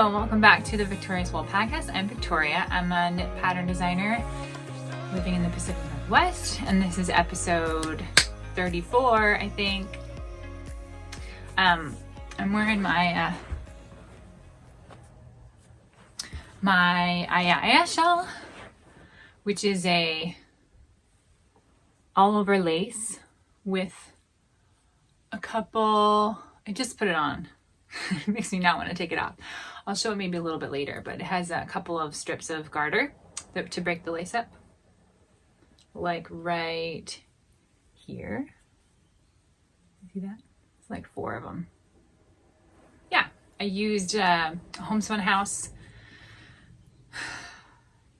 Hello, welcome back to the Victoria's Wool Podcast. I'm Victoria. I'm a knit pattern designer living in the Pacific Northwest, and this is episode 34, I think. I'm wearing my my Aiaia shawl, which is a all over lace with a couple. I just put it on. It makes me not want to take it off. I'll show it maybe a little bit later, but it has a couple of strips of garter to break the lace up, like right here. See that? It's like 4 of them. Yeah, I used Homespun House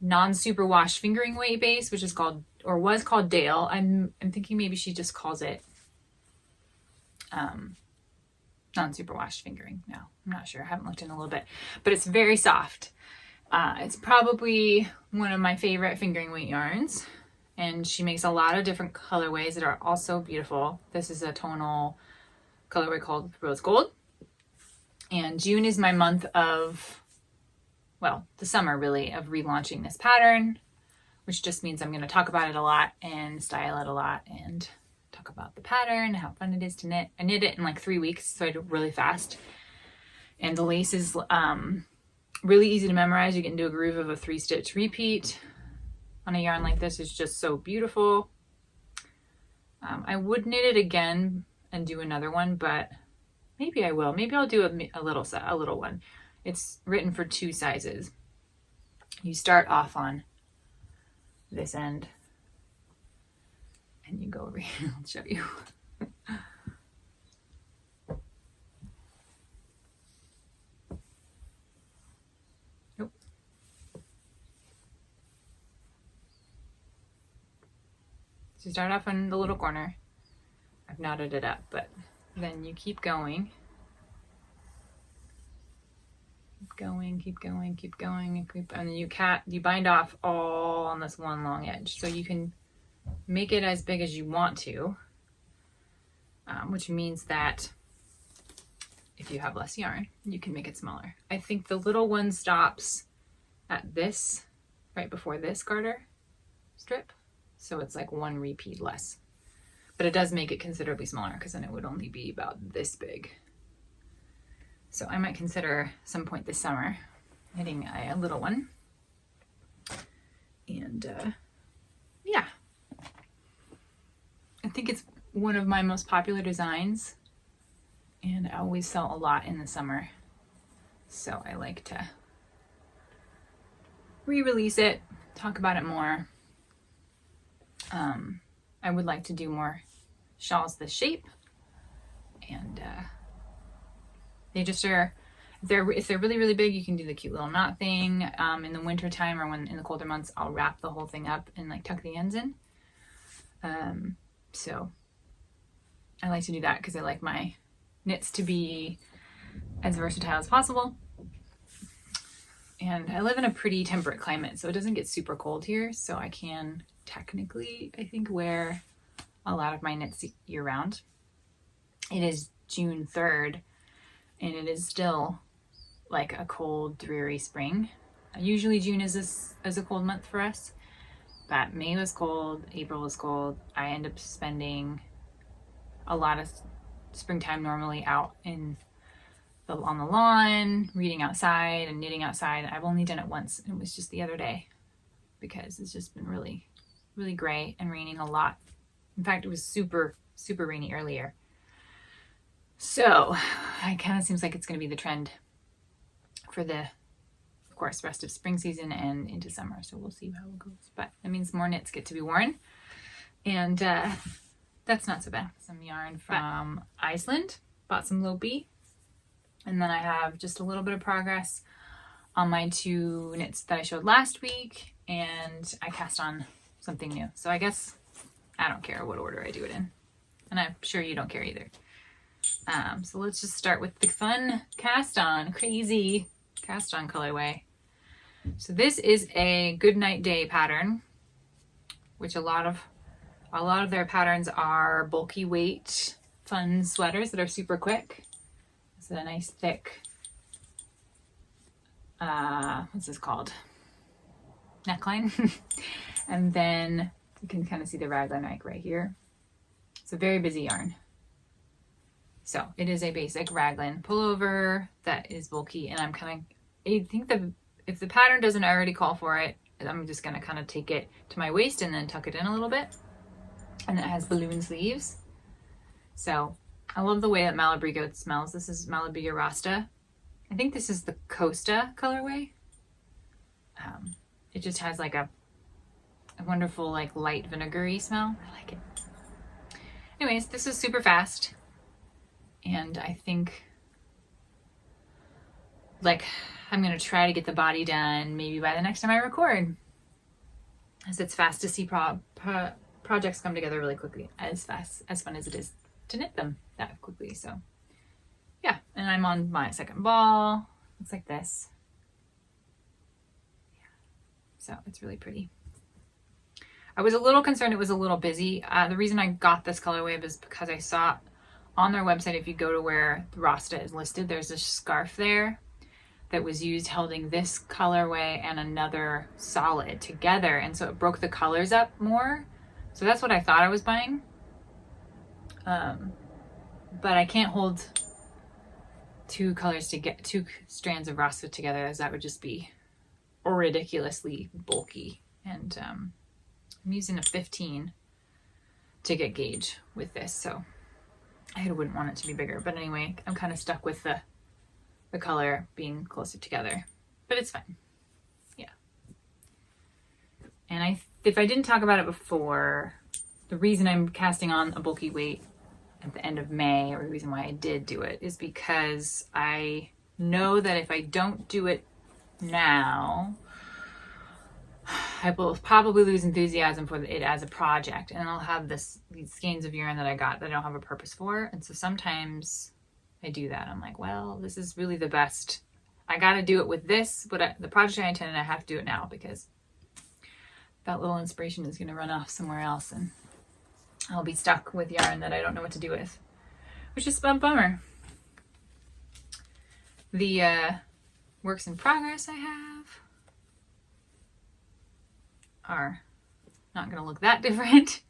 Non-Superwash fingering weight base, which is called, or was called Dale. I'm thinking maybe she just calls it non-superwash fingering now. I'm not sure. I haven't looked in a little bit, but it's very soft. It's probably one of my favorite fingering weight yarns, and she makes a lot of different colorways that are also beautiful. This is a tonal colorway called Rosegold, and June is my month of, well, the summer really, of relaunching this pattern, which just means I'm going to talk about it a lot and style it a lot and talk about the pattern, how fun it is to knit. I knit it in like 3 weeks, so I do it really fast. And the lace is really easy to memorize. You can do a groove of a 3-stitch repeat on a yarn like this. It's just so beautiful. I would knit it again and do another one, but maybe I will. Maybe I'll do a little one. It's written for 2 sizes. You start off on this end, and you go over here. I'll show you. Nope. So you start off in the little corner. I've knotted it up, but then you keep going. Keep going, and then you bind off all on this one long edge. So you can make it as big as you want to, which means that if you have less yarn, you can make it smaller. I think the little one stops at this, right before this garter strip. So it's like 1 repeat less, but it does make it considerably smaller because then it would only be about this big. So I might consider some point this summer knitting a little one. And yeah, I think it's one of my most popular designs, and I always sell a lot in the summer. So I like to re-release it, talk about it more. I would like to do more shawls this shape, and they just are, if they're really, really big, you can do the cute little knot thing. In the winter time, or when in the colder months, I'll wrap the whole thing up and like tuck the ends in. So I like to do that because I like my knits to be as versatile as possible. And I live in a pretty temperate climate, so it doesn't get super cold here. So I can technically, I think, wear a lot of my knits year round. It is June 3rd, and it is still like a cold, dreary spring. Usually June is a cold month for us, but May was cold, April was cold. I end up spending a lot of springtime normally out on the lawn, reading outside and knitting outside. I've only done it once. It was just the other day because it's just been really, really gray and raining a lot. In fact, it was super, super rainy earlier. So it kind of seems like it's going to be the trend for the, of course, rest of spring season and into summer. So we'll see how it goes. But that means more knits get to be worn. And that's not so bad. Some yarn from Iceland. Bought some Lopi. And then I have just a little bit of progress on my 2 knits that I showed last week. And I cast on something new. So I guess I don't care what order I do it in. And I'm sure you don't care either. So let's just start with the fun crazy cast on colorway. So this is a good night day pattern, which a lot of their patterns are bulky weight, fun sweaters that are super quick. It's a nice thick what's this called? Neckline. And then you can kind of see the raglan right here. It's a very busy yarn. So it is a basic raglan pullover that is bulky, and I think that if the pattern doesn't already call for it, I'm just gonna kind of take it to my waist and then tuck it in a little bit. And it has balloon sleeves. So I love the way that Malabrigo smells. This is Malabrigo Rasta. I think this is the Costa colorway. It just has like a wonderful like light vinegary smell. I like it. Anyways, this is super fast. And I think like I'm going to try to get the body done maybe by the next time I record. As it's fast to see projects come together really quickly, as fun as it is to knit them that quickly. So yeah, and I'm on my second ball. Looks like this. Yeah. So it's really pretty. I was a little concerned it was a little busy. The reason I got this colorway was because I saw on their website, if you go to where the Rasta is listed, there's a scarf there that was used holding this colorway and another solid together, and so it broke the colors up more. So that's what I thought I was buying. But I can't hold two strands of Rasta together, as that would just be ridiculously bulky. And I'm using a 15 to get gauge with this, so I wouldn't want it to be bigger. But anyway, I'm kind of stuck with the color being closer together, but it's fine. Yeah. And if I didn't talk about it before, the reason I'm casting on a bulky weight at the end of May, or the reason why I did do it, is because I know that if I don't do it now, I will probably lose enthusiasm for it as a project, and I'll have these skeins of yarn that I got that I don't have a purpose for. And so sometimes I do that. I'm like, well, this is really the best. I got to do it with this, but the project I intended, I have to do it now, because that little inspiration is going to run off somewhere else, and I'll be stuck with yarn that I don't know what to do with, which is a bummer. The works in progress I have are not going to look that different.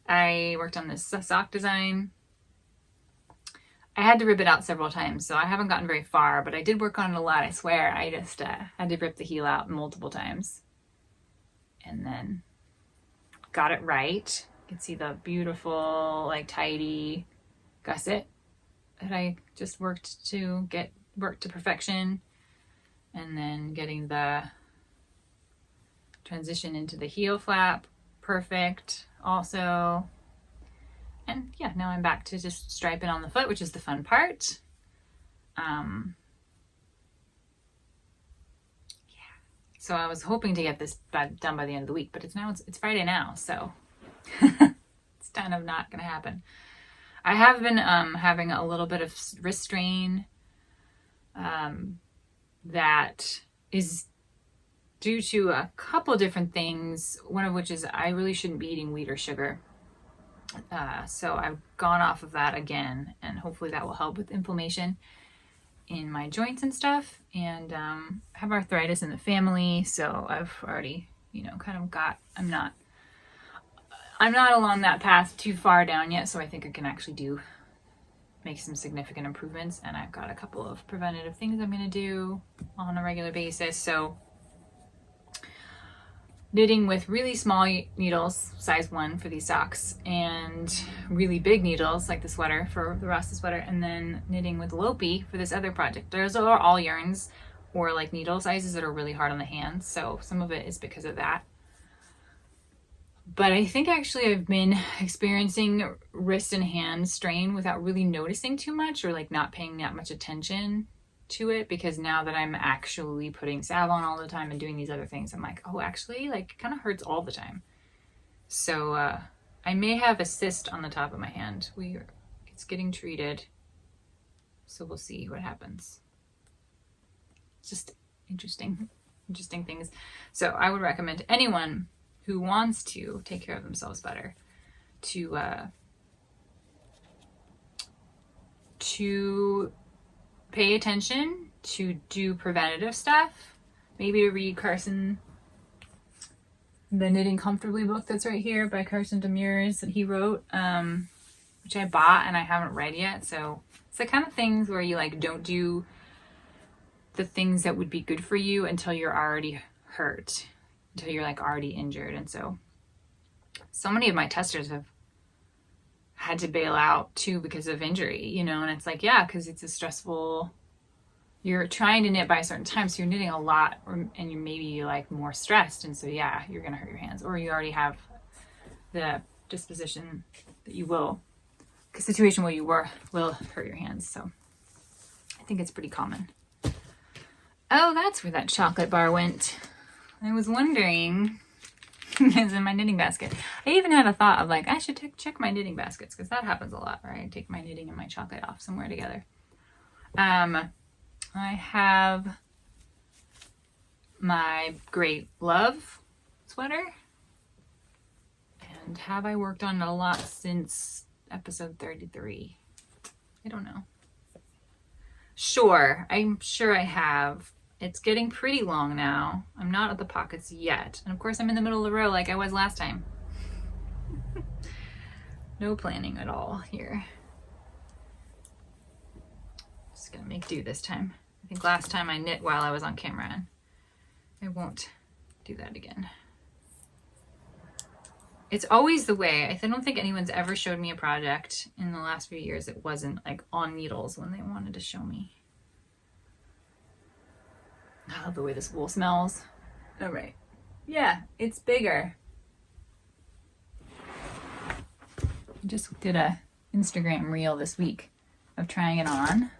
I worked on this sock design. I had to rip it out several times, so I haven't gotten very far, but I did work on it a lot, I swear. I just had to rip the heel out multiple times. And then got it right. You can see the beautiful, like, tidy gusset that I just worked to perfection. And then getting the transition into the heel flap perfect also. And yeah, now I'm back to just striping on the foot, which is the fun part. So I was hoping to get this done by the end of the week, but it's Friday now, so it's kind of not going to happen. I have been having a little bit of wrist strain that is due to a couple different things, one of which is I really shouldn't be eating wheat or sugar. So I've gone off of that again, and hopefully that will help with inflammation in my joints and stuff. And have arthritis in the family, so I've already, kind of I'm not along that path too far down yet, so I think I can actually make some significant improvements. And I've got a couple of preventative things I'm going to do on a regular basis. So knitting with really small needles, size 1 for these socks, and really big needles like the sweater for the Rasta sweater, and then knitting with Lopi for this other project. Those are all yarns or like needle sizes that are really hard on the hands, so some of it is because of that. But I think actually I've been experiencing wrist and hand strain without really noticing too much, or like not paying that much attention to it, because now that I'm actually putting salve on all the time and doing these other things, I'm like, oh, actually, like, it kind of hurts all the time. So I may have a cyst on the top of my hand. It's getting treated, so we'll see what happens. It's just interesting things. So I would recommend to anyone who wants to take care of themselves better to pay attention to do preventative stuff. Maybe to read Carson, the Knitting Comfortably book that's right here by Carson Demers that he wrote, which I bought and I haven't read yet. So it's the kind of things where you like don't do the things that would be good for you until you're already hurt, until you're like already injured. And so many of my testers have had to bail out too because of injury, you know, and it's like, yeah, because it's a stressful, you're trying to knit by a certain time, so you're knitting a lot, and you're maybe like more stressed, and so yeah, you're gonna hurt your hands, or you already have the disposition that you will, a situation where you will hurt your hands. So I think it's pretty common. Oh, that's where that chocolate bar went. I was wondering. It's in my knitting basket. I even had a thought of like, I should check my knitting baskets, because that happens a lot, right? I take my knitting and my chocolate off somewhere together. I have my Great Love sweater. And have I worked on it a lot since episode 33? I don't know. Sure, I'm sure I have. It's getting pretty long now. I'm not at the pockets yet. And of course I'm in the middle of the row like I was last time. No planning at all here. Just gonna make do this time. I think last time I knit while I was on camera, and I won't do that again. It's always the way. I don't think anyone's ever showed me a project in the last few years that wasn't like on needles when they wanted to show me. I love the way this wool smells. All right. Yeah, it's bigger. I just did a Instagram reel this week of trying it on.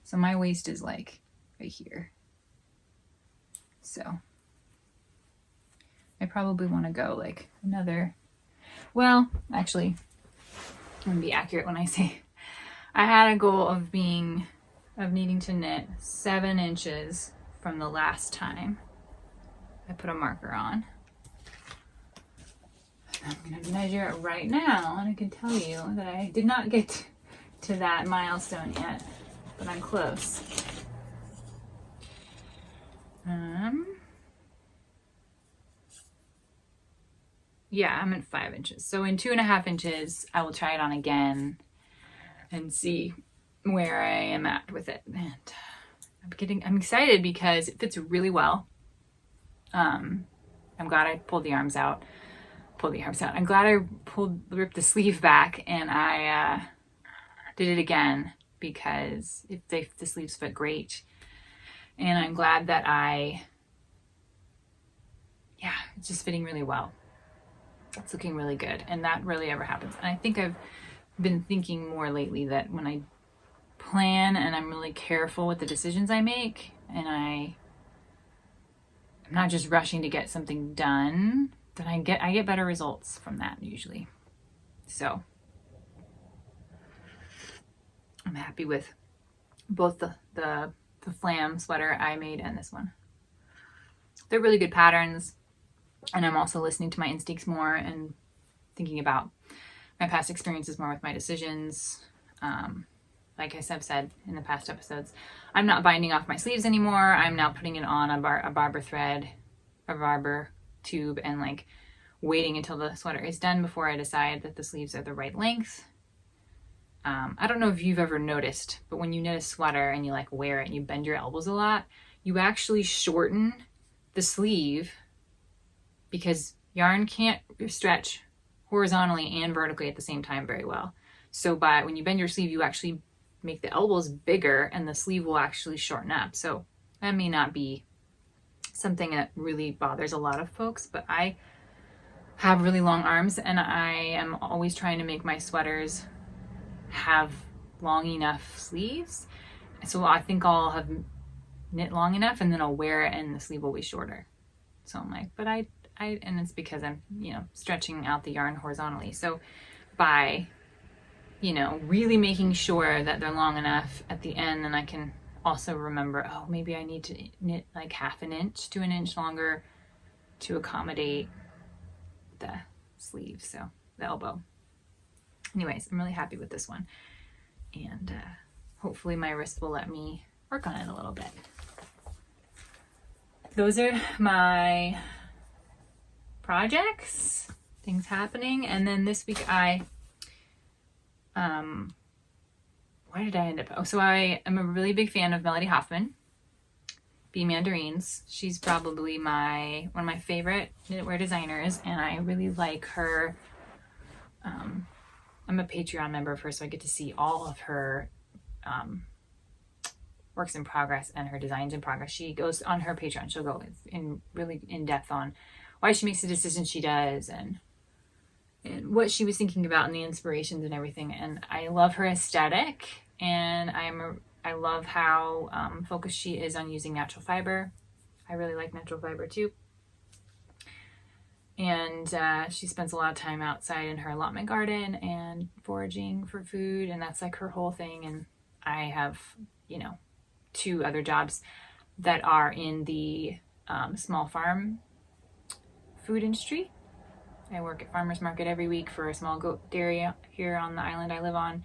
So my waist is like right here. So I probably want to go like another, well, actually, I'm gonna be accurate when I say I had a goal of needing to knit 7 inches from the last time I put a marker on. I'm going to measure it right now, and I can tell you that I did not get to that milestone yet, but I'm close. Yeah, I'm at 5 inches. So in 2.5 inches, I will try it on again and see where I am at with it. And I'm excited because it fits really well. I'm glad I pulled the arms out. I'm glad I ripped the sleeve back, and I did it again because the sleeves fit great. And I'm glad that it's just fitting really well. It's looking really good, and that rarely ever happens. And I think I've been thinking more lately that when I plan and I'm really careful with the decisions I make, and I'm not just rushing to get something done, then I get better results from that usually. So I'm happy with both the flam sweater I made and this one. They're really good patterns, and I'm also listening to my instincts more and thinking about my past experiences more with my decisions. Like I have said in the past episodes, I'm not binding off my sleeves anymore. I'm now putting it on a barber thread, a barber tube, and like waiting until the sweater is done before I decide that the sleeves are the right length. I don't know if you've ever noticed, but when you knit a sweater and you like wear it and you bend your elbows a lot, you actually shorten the sleeve because yarn can't stretch horizontally and vertically at the same time very well. So when you bend your sleeve, you actually make the elbows bigger and the sleeve will actually shorten up. So that may not be something that really bothers a lot of folks, but I have really long arms, and I am always trying to make my sweaters have long enough sleeves. So I think I'll have knit long enough, and then I'll wear it and the sleeve will be shorter. So I'm like, but and it's because I'm, stretching out the yarn horizontally. So by really making sure that they're long enough at the end, then I can also remember, oh, maybe I need to knit like 1/2 inch to 1 inch longer to accommodate the sleeve, so the elbow. Anyways, I'm really happy with this one, and hopefully my wrist will let me work on it a little bit. Those are my projects, things happening. And then this week where did I end up? Oh, so I am a really big fan of Melody Hoffmann, Bee Mandarines. She's probably one of my favorite knitwear designers, and I really like her. I'm a Patreon member of hers, so I get to see all of her works in progress and her designs in progress. She goes on her Patreon. She'll go really in depth on why she makes the decisions she does and what she was thinking about and the inspirations and everything. And I love her aesthetic, and I love how focused she is on using natural fiber. I really like natural fiber too. And she spends a lot of time outside in her allotment garden and foraging for food, and that's like her whole thing. And I have, 2 other jobs that are in the small farm food industry. I work at farmers market every week for a small goat dairy here on the island I live on.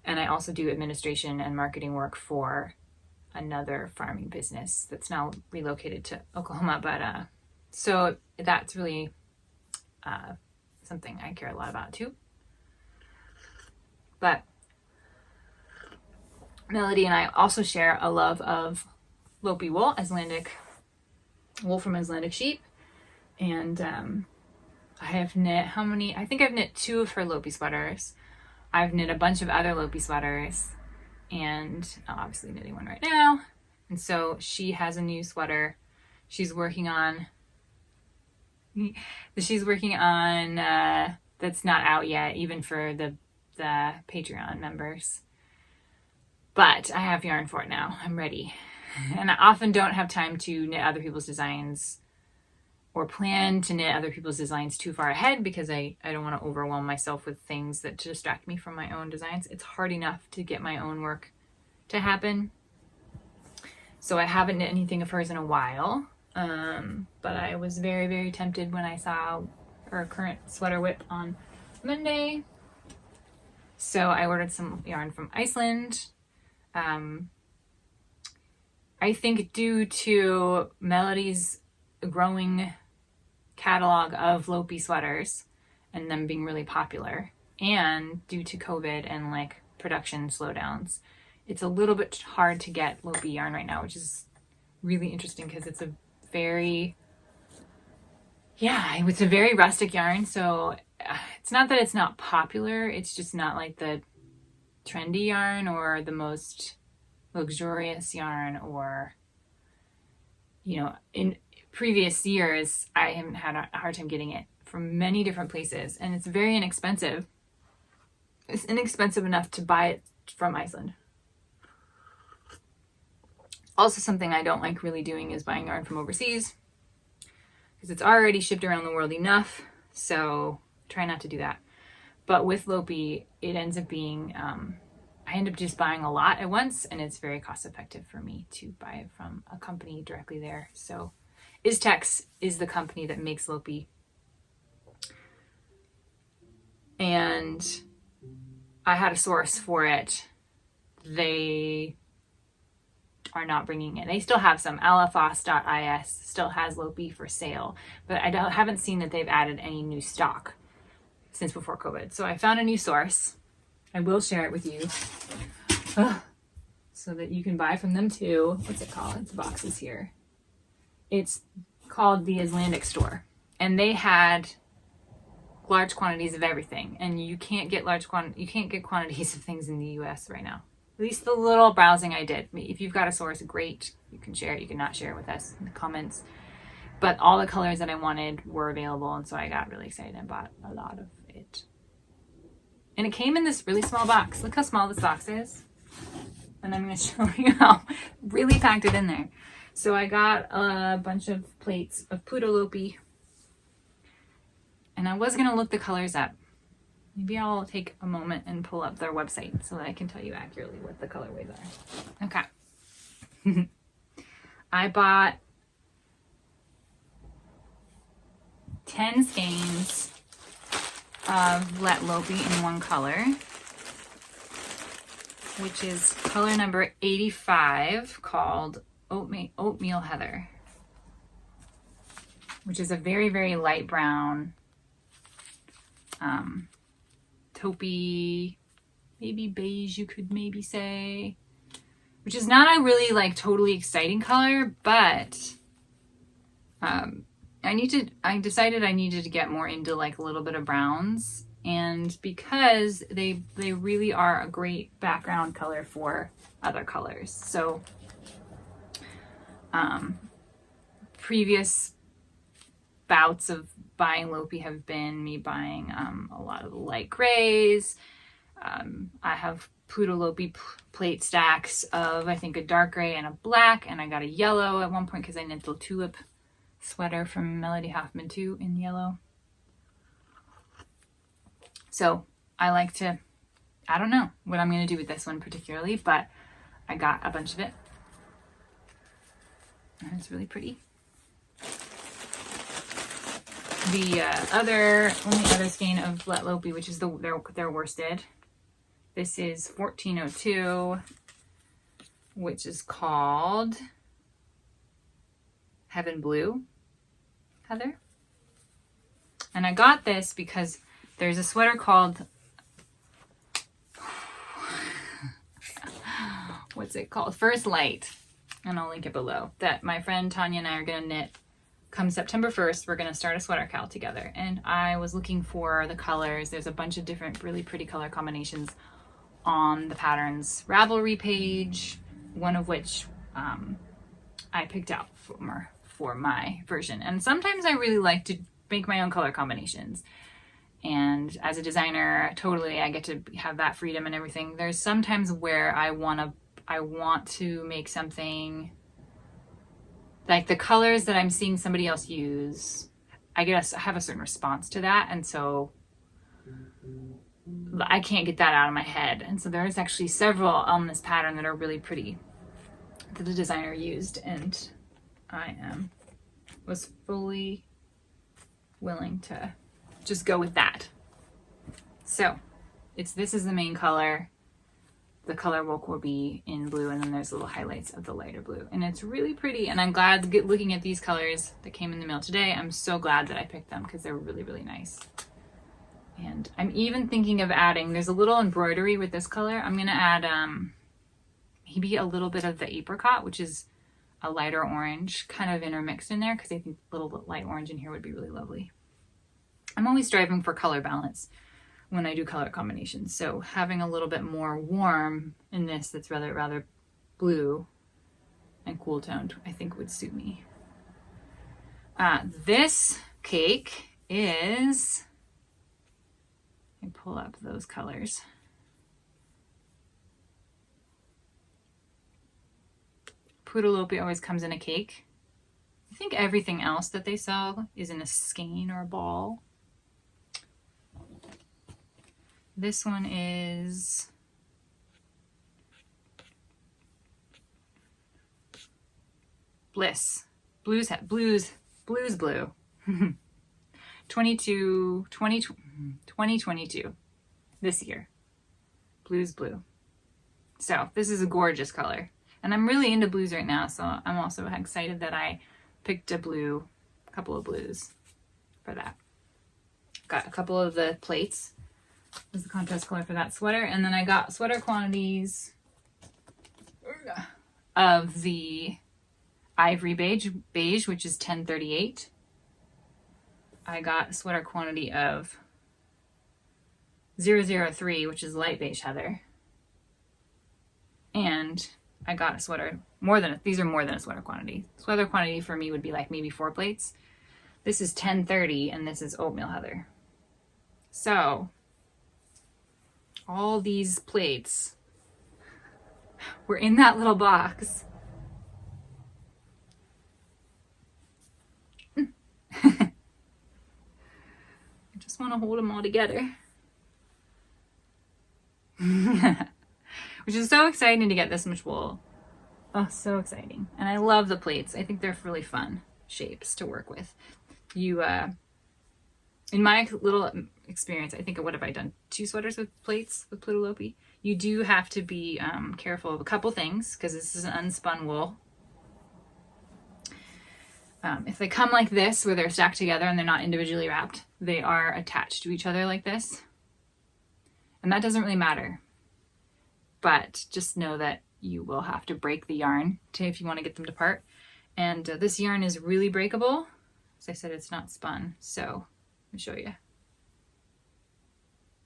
And I also do administration and marketing work for another farming business that's now relocated to Oklahoma. But so that's really something I care a lot about too. But Melody and I also share a love of Lopi wool, Icelandic wool from Icelandic sheep. And I have knit, I think I've knit 2 of her Lopi sweaters. I've knit a bunch of other Lopi sweaters, and I'm obviously knitting one right now. And so she has a new sweater she's working on that's not out yet, even for the Patreon members. But I have yarn for it now. I'm ready. And I often don't have time to knit other people's designs or plan to knit other people's designs too far ahead, because I don't want to overwhelm myself with things that distract me from my own designs. It's hard enough to get my own work to happen. So I haven't knit anything of hers in a while. But I was very, very tempted when I saw her current sweater whip on Monday. So I ordered some yarn from Iceland. I think due to Melody's growing catalog of Lopi sweaters and them being really popular, and due to COVID and like production slowdowns, it's a little bit hard to get Lopi yarn right now, which is really interesting because it's a very rustic yarn. So it's not that it's not popular, it's just not like the trendy yarn or the most luxurious yarn, or in previous years I haven't had a hard time getting it from many different places, and it's very inexpensive. It's inexpensive enough to buy it from Iceland. Also, something I don't like really doing is buying yarn from overseas, because it's already shipped around the world enough, so try not to do that. But with Lopi, it ends up being I end up just buying a lot at once, and it's very cost effective for me to buy it from a company directly there. So Istex is the company that makes Lopi, and I had a source for it. They are not bringing it. They still have some. alafos.is still has Lopi for sale, but I haven't seen that they've added any new stock since before COVID. So I found a new source. I will share it with you so that you can buy from them too. What's it called? It's boxes here. It's called the Icelandic Store, and they had large quantities of everything, and you can't get quantities of things in the US right now. At least the little browsing I did. If you've got a source, great. You can share it. You can not share it with us in the comments. But all the colors that I wanted were available, and so I got really excited and bought a lot of it. And it came in this really small box. Look how small this box is. And I'm going to show you how really packed it in there. So I got a bunch of plates of Plotulopi. And I was going to look the colors up. Maybe I'll take a moment and pull up their website so that I can tell you accurately what the colorways are. Okay. I bought 10 skeins of Lettlopi in one color. which is color number 85, called Oatmeal Heather, which is a very, very light brown, taupey, maybe beige, you could maybe say, which is not a really like totally exciting color, but I decided I needed to get more into like a little bit of browns, and because they really are a great background color for other colors. So previous bouts of buying Lopi have been me buying a lot of the light grays. I have Plotulopi plate stacks of, I think, a dark gray and a black, and I got a yellow at one point because I knit the Tulip sweater from Melody Hoffmann too in yellow. So I like to, I don't know what I'm going to do with this one particularly, but I got a bunch of it. And it's really pretty. The only other skein of Lettlopi, which is their worsted. This is 1402, which is called Heaven Blue Heather. And I got this because there's a sweater called, what's it called? First Light. And I'll link it below. That my friend Tanya and I are going to knit come September 1st. We're going to start a sweater cal together. And I was looking for the colors. There's a bunch of different really pretty color combinations on the Patterns Ravelry page, one of which I picked out for my version. And sometimes I really like to make my own color combinations. And as a designer, totally, I get to have that freedom and everything. There's sometimes where I want to make something like the colors that I'm seeing somebody else use. I guess I have a certain response to that. And so I can't get that out of my head. And so there's actually several on this pattern that are really pretty that the designer used. And I was fully willing to just go with that. So this is the main color. The color work will be in blue, and then there's little highlights of the lighter blue. And it's really pretty, and I'm glad looking at these colors that came in the mail today. I'm so glad that I picked them because they're really, really nice. And I'm even thinking of adding, there's a little embroidery with this color. I'm going to add maybe a little bit of the apricot, which is a lighter orange, kind of intermixed in there because I think a little light orange in here would be really lovely. I'm always striving for color balance when I do color combinations. So having a little bit more warm in this that's rather blue and cool toned, I think would suit me. This cake is, let me pull up those colors. Plotulopi always comes in a cake. I think everything else that they sell is in a skein or a ball. This one is Bliss. Blues Blue. 2022. This year. Blues Blue. So this is a gorgeous color. And I'm really into blues right now, so I'm also excited that I picked a couple of blues for that. Got a couple of the plates. This is the contrast color for that sweater. And then I got sweater quantities of the Ivory Beige, which is 1038. I got a sweater quantity of 003, which is light beige heather. And I got a sweater, these are more than a sweater quantity. Sweater quantity for me would be like maybe 4 plates. This is 1030 and this is Oatmeal Heather. So all these plates were in that little box. I just want to hold them all together. Which is so exciting to get this much wool. Oh, so exciting. And I love the plates. I think they're really fun shapes to work with. In my little experience, I think what have I done? 2 sweaters with plates with Plotulopi. You do have to be careful of a couple things because this is an unspun wool. If they come like this, where they're stacked together and they're not individually wrapped, they are attached to each other like this. And that doesn't really matter. But just know that you will have to break the yarn if you want to get them to part. And this yarn is really breakable. As I said, it's not spun. So let me show you.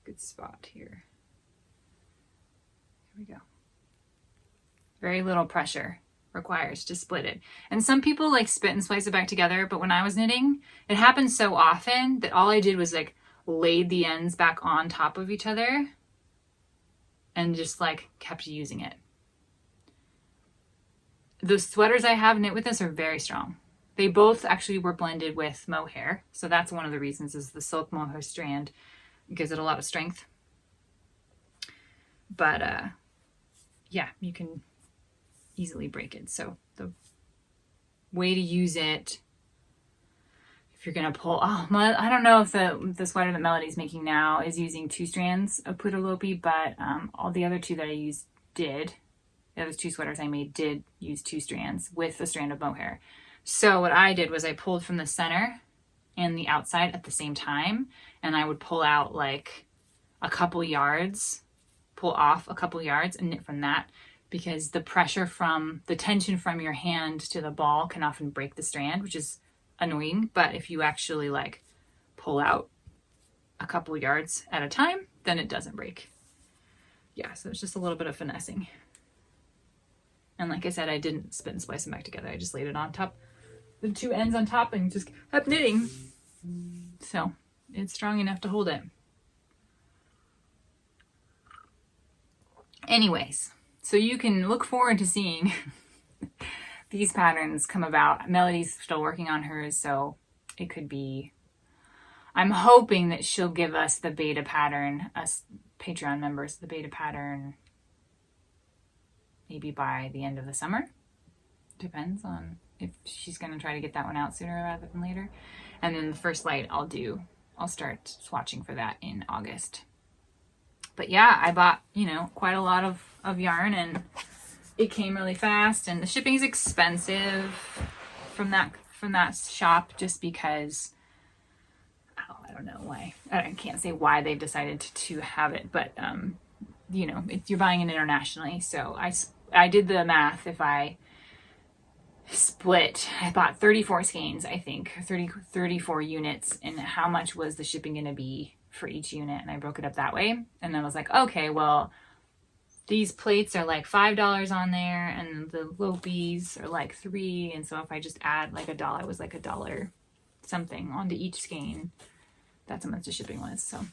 Good spot here. Here we go. Very little pressure requires to split it. And some people like spit and splice it back together, but when I was knitting, it happened so often that all I did was like laid the ends back on top of each other and just like kept using it. The sweaters I have knit with this are very strong. They both actually were blended with mohair, so that's one of the reasons is the silk mohair strand gives it a lot of strength. But yeah, you can easily break it. So the way to use it, if you're gonna pull, I don't know if the sweater that Melody's making now is using 2 strands of Plotulopi, but all the other 2 that I used did. The other 2 sweaters I made did use 2 strands with a strand of mohair. So what I did was I pulled from the center and the outside at the same time, and I would pull out like a couple yards, pull off a couple yards and knit from that, because the pressure from the tension from your hand to the ball can often break the strand, which is annoying. But if you actually like pull out a couple yards at a time, then it doesn't break. Yeah, so it's just a little bit of finessing. And like I said, I didn't spit and splice them back together. I just laid it on top, the 2 ends on top, and just kept knitting. So it's strong enough to hold it. Anyways, so you can look forward to seeing these patterns come about. Melody's still working on hers, so it could be, I'm hoping that she'll give us the beta pattern, us Patreon members, the beta pattern maybe by the end of the summer. Depends on if she's going to try to get that one out sooner rather than later. And then the first light I'll start swatching for that in August. But yeah, I bought, quite a lot of yarn, and it came really fast, and the shipping's expensive from that shop just because, I don't know why. I can't say why they decided to have it, but you're buying it internationally. So I did the math. If I I bought 34 skeins, I think, 34 units, and how much was the shipping going to be for each unit? And I broke it up that way. And I was like, okay, well, these plates are like $5 on there, and the Lopis are like $3. And so if I just add like $1, it was like $1 something onto each skein. That's how much the shipping was. So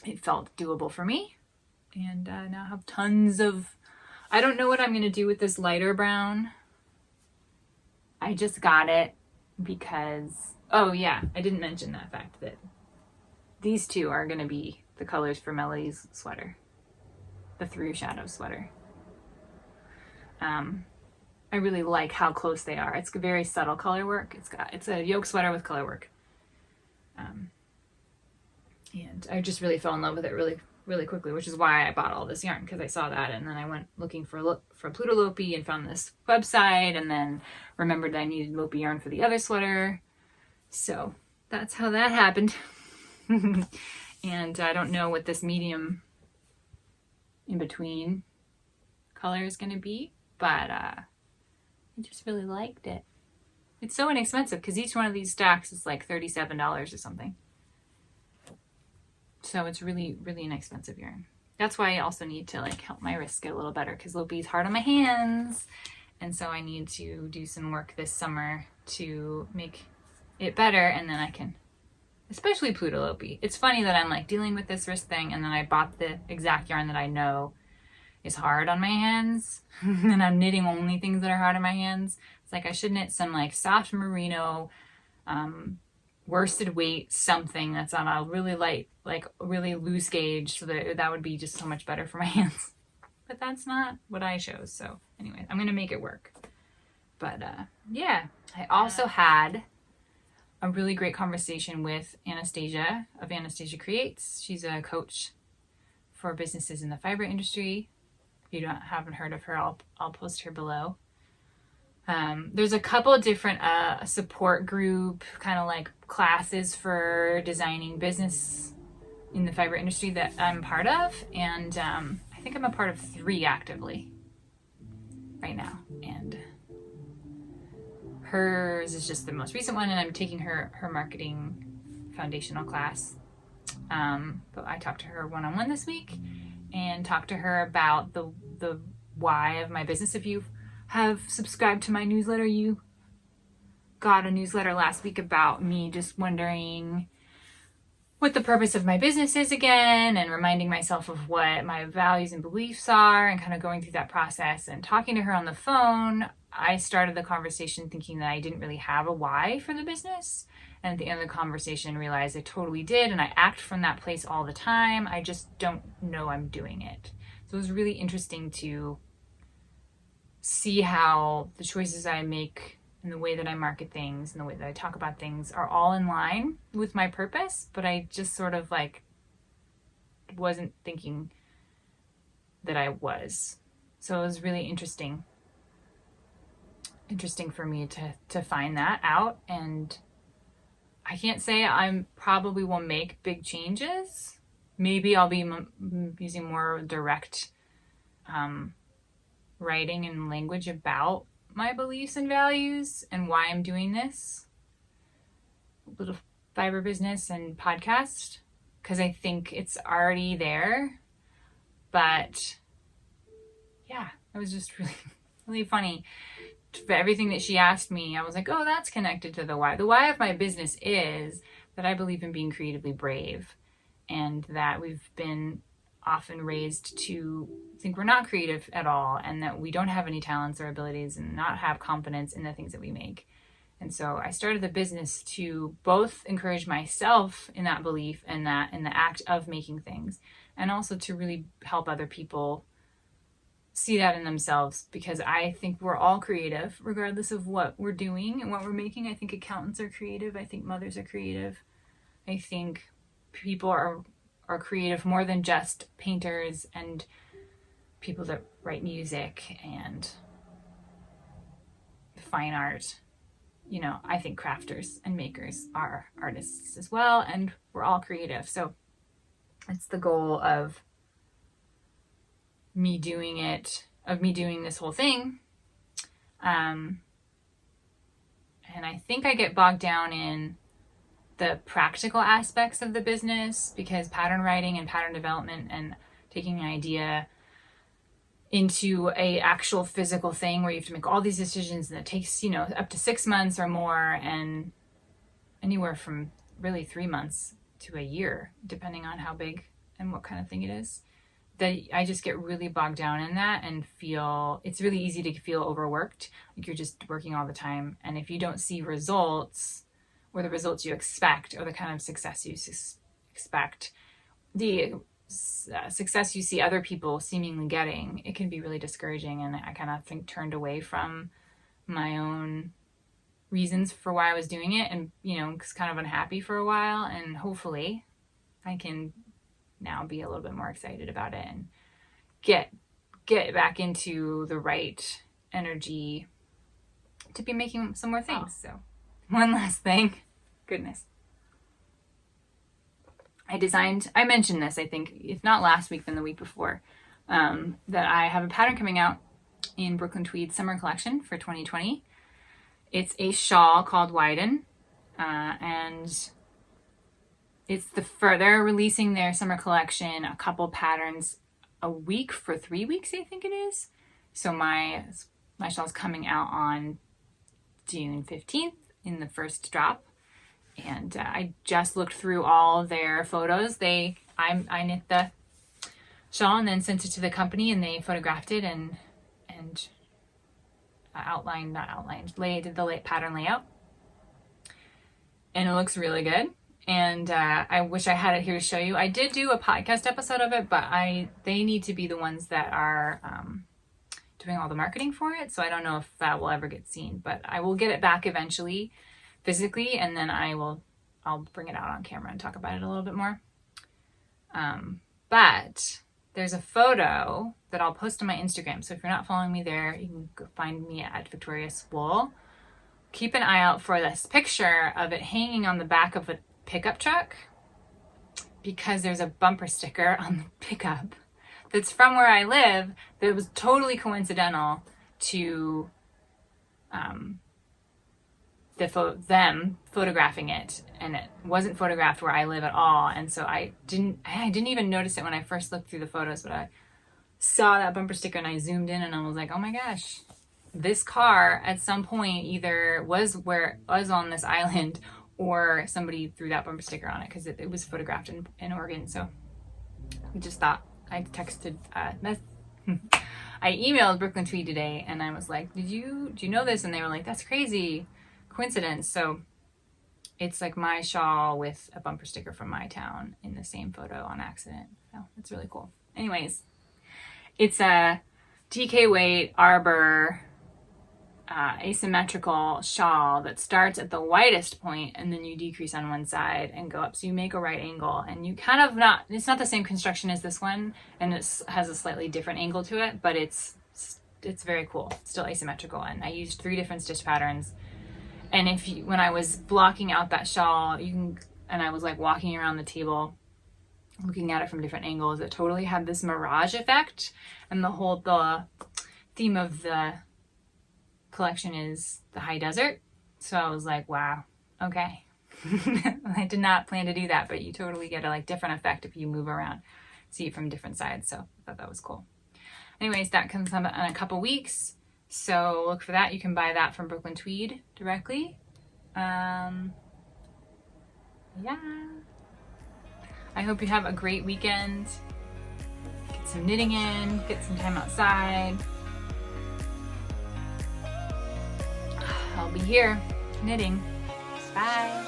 it felt doable for me. And now I have tons of, I don't know what I'm going to do with this lighter brown. I just got it because, oh yeah, I didn't mention that fact that these 2 are going to be the colors for Melody's sweater, the Through Shadow sweater. I really like how close they are. It's very subtle color work. It's a yoke sweater with color work. And I just really fell in love with it really, really quickly, which is why I bought all this yarn, because I saw that, and then I went looking for Plotulopi and found this website, and then remembered I needed Lopi yarn for the other sweater. So that's how that happened. And I don't know what this medium in between color is going to be, but I just really liked it. It's so inexpensive because each one of these stacks is like $37 or something. So it's really, really inexpensive yarn. That's why I also need to like help my wrists get a little better, because Lopi's hard on my hands. And so I need to do some work this summer to make it better, and then I can, especially Plotulopi. It's funny that I'm like dealing with this wrist thing, and then I bought the exact yarn that I know is hard on my hands, and I'm knitting only things that are hard on my hands. It's like I should knit some like soft merino, worsted weight, something that's on a really light, like really loose gauge, so that would be just so much better for my hands. But that's not what I chose. So anyway, I'm gonna make it work. But yeah, I also had a really great conversation with Anastasia of Anastasia Creates. She's a coach for businesses in the fiber industry. If you haven't heard of her, I'll post her below. There's a couple of different support group kind of like classes for designing business in the fiber industry that I'm part of, and I think I'm a part of 3 actively right now, and hers is just the most recent one, and I'm taking her marketing foundational class. But I talked to her one-on-one this week and talked to her about the why of my business. If you have subscribed to my newsletter, you got a newsletter last week about me just wondering what the purpose of my business is again, and reminding myself of what my values and beliefs are, and kind of going through that process. And talking to her on the phone, I started the conversation thinking that I didn't really have a why for the business. And at the end of the conversation, realized I totally did. And I act from that place all the time. I just don't know I'm doing it. So it was really interesting to see how the choices I make and the way that I market things and the way that I talk about things are all in line with my purpose. But I just sort of like wasn't thinking that I was. So it was really interesting for me to find that out. And I can't say I probably will make big changes. Maybe I'll be using more direct writing and language about my beliefs and values and why I'm doing this little fiber business and podcast, because I think it's already there. But yeah, it was just really, really funny. For everything that she asked me, I was like, oh, that's connected to the why. The why of my business is that I believe in being creatively brave, and that we've been often raised to think we're not creative at all, and that we don't have any talents or abilities and not have confidence in the things that we make. And so I started the business to both encourage myself in that belief and that in the act of making things, and also to really help other people see that in themselves, because I think we're all creative regardless of what we're doing and what we're making. I think accountants are creative. I think mothers are creative. I think people are creative more than just painters and people that write music and fine art. You know, I think crafters and makers are artists as well, and we're all creative. So it's the goal of me doing this whole thing. And I think I get bogged down in the practical aspects of the business, because pattern writing and pattern development and taking an idea into a actual physical thing where you have to make all these decisions, and it takes, up to 6 months or more, and anywhere from really 3 months to a year, depending on how big and what kind of thing it is. That I just get really bogged down in that and feel it's really easy to feel overworked, like you're just working all the time. And if you don't see results, or the results you expect, or the kind of success you expect, the success you see other people seemingly getting, it can be really discouraging. And I kind of turned away from my own reasons for why I was doing it, and was kind of unhappy for a while. And hopefully I can now be a little bit more excited about it and get back into the right energy to be making some more things. So one last thing, goodness. I mentioned this, I think, if not last week, then the week before, that I have a pattern coming out in Brooklyn Tweed summer collection for 2020. It's a shawl called Widen, and they're releasing their summer collection, a couple patterns a week for 3 weeks, I think it is. So my shawl's coming out on June 15th in the first drop. And I just looked through all their photos. I knit the shawl and then sent it to the company, and they photographed it and did the pattern layout. And it looks really good. And I wish I had it here to show you. I did do a podcast episode of it, but they need to be the ones that are doing all the marketing for it. So I don't know if that will ever get seen, but I will get it back eventually physically, and then I'll bring it out on camera and talk about it a little bit more. But there's a photo that I'll post on my Instagram. So if you're not following me there, you can go find me at Victorious Wool. Keep an eye out for this picture of it hanging on the back of a pickup truck, because there's a bumper sticker on the pickup that's from where I live that was totally coincidental to them photographing it, and it wasn't photographed where I live at all. And so I didn't even notice it when I first looked through the photos, but I saw that bumper sticker and I zoomed in and I was like, oh my gosh, this car at some point either was on this island, or somebody threw that bumper sticker on it, because it was photographed in Oregon. So I just thought, I texted, I emailed Brooklyn Tweed today and I was like, do you know this? And they were like, that's crazy coincidence. So it's like my shawl with a bumper sticker from my town in the same photo on accident. So it's really cool. Anyways, it's a DK weight arbor asymmetrical shawl that starts at the widest point and then you decrease on one side and go up. So you make a right angle, and you kind of it's not the same construction as this one, and it has a slightly different angle to it, but it's very cool. It's still asymmetrical. And I used 3 different stitch patterns. And when I was blocking out that shawl, and I was like walking around the table looking at it from different angles, it totally had this mirage effect. And the theme of the collection is the high desert. So I was like, wow, okay. I did not plan to do that, but you totally get a different effect if you move around, see it from different sides. So I thought that was cool. Anyways, that comes up in a couple weeks, so look for that. You can buy that from Brooklyn Tweed directly. Yeah. I hope you have a great weekend. Get some knitting in, get some time outside. I'll be here knitting. Bye.